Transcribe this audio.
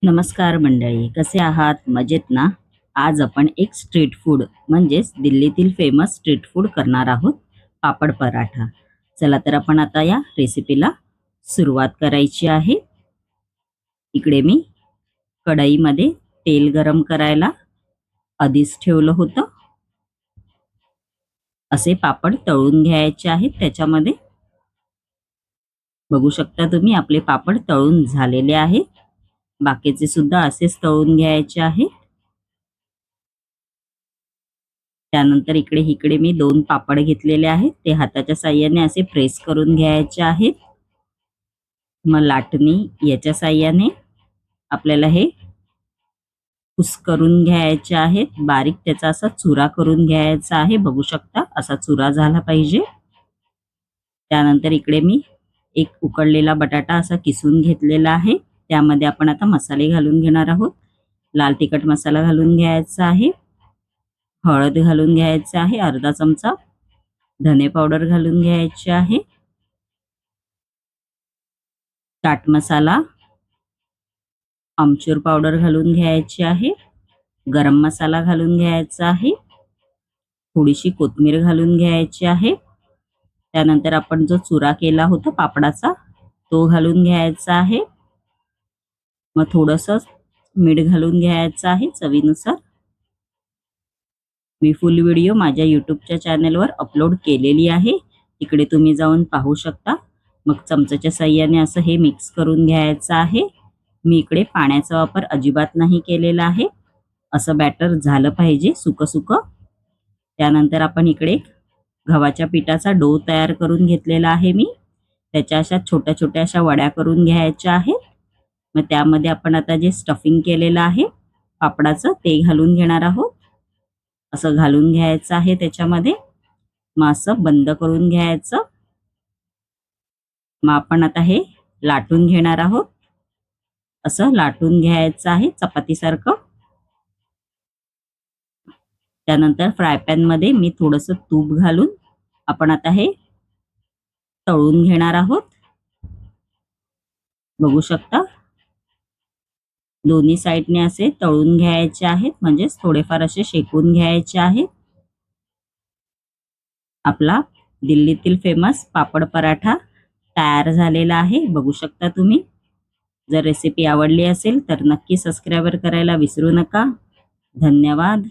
नमस्कार मंडळी, कसे आहात? मजेत ना? आज आपण एक स्ट्रीट फूड म्हणजेच दिल्लीतील फेमस स्ट्रीट फूड करणार आहोत, पापड पराठा. चला तर आपण आता या रेसिपीला सुरुवात करायची आहे. इकडे मी कढईमध्ये तेल गरम करायला आधीच ठेवलं होतं. असे पापड तळून घ्यायचे आहेत. त्याच्यामध्ये बघू शकता तुम्ही आपले पापड तळून झालेले आहेत. बाकीचे सुद्धा असेच तळून घ्यायचे आहेत. त्यानंतर इकडे मी 2 पापड घेतलेले आहेत. ते हाताच्या साहाय्याने असे प्रेस करून घ्यायचे आहेत. मग लाटणी याच्या साहाय्याने आपल्याला हे कुस्करून घ्यायचे आहेत. बारीक त्याचा असा चुरा करून घ्यायचा आहे. बघू शकता असा चुरा झाला पाहिजे. त्यानंतर इकडे मी एक उकडलेला बटाटा असा किसून घेतलेला आहे. त्यामध्ये आपण आता मसाले घालून घेणार आहोत. लाल तिखट मसाला घालून घ्यायचा आहे. हळद घालून घ्यायचं आहे अर्धा चमचा. धने पावडर घालून घ्यायचे आहे. चाट मसाला, आमचूर पावडर घालून घ्यायची आहे. गरम मसाला घालून घ्यायचा आहे. थोडीशी कोथिंबीर घालून घ्यायची आहे. त्यानंतर आपण जो चुरा केला होता पापडाचा तो घालून घ्यायचा आहे. मग थोडंसं मीठ घालून घ्यायचं आहे चवीनुसार. मी फुल व्हिडिओ माझ्या यूट्यूबच्या चॅनलवर अपलोड केलेली आहे. तिकडे तुम्ही जाऊन पाहू शकता. मग चमच्याच्या साहाय्याने असं हे मिक्स करून घ्यायचं आहे. मी इकडे पाण्याचा वापर अजिबात नाही केलेला आहे. असं बॅटर झालं पाहिजे सुकं सुकं. त्यानंतर आपण इकडे गव्हाच्या पिठाचा डो तयार करून घेतलेला आहे मी. त्याच्या अशा छोट्या छोट्या अशा वड्या करून घ्यायच्या आहेत. मग त्यामध्ये आपण आता जे स्टफिंग केलेलं आहे पापडाचं ते घालून घेणार आहोत. असं घालून घ्यायचं आहे त्याच्यामध्ये. मग असं बंद करून घ्यायचं. मग आपण आता हे लाटून घेणार आहोत. असं लाटून घ्यायचं आहे चपातीसारखं. त्यानंतर फ्राय पॅन मध्ये मी थोडंसं तूप घालून आपण आता हे तळून घेणार आहोत. बघू शकता दोन्ही साइडने असे तळून घ्यायचे आहेत. म्हणजेच थोडेफार असे शेकून घ्यायचे आहेत. आपला दिल्लीतील फेमस पापड पराठा तयार झालेला आहे. बघू शकता तुम्ही. जर रेसिपी आवडली असेल तर नक्की सबस्क्राईब करायला विसरू नका. धन्यवाद.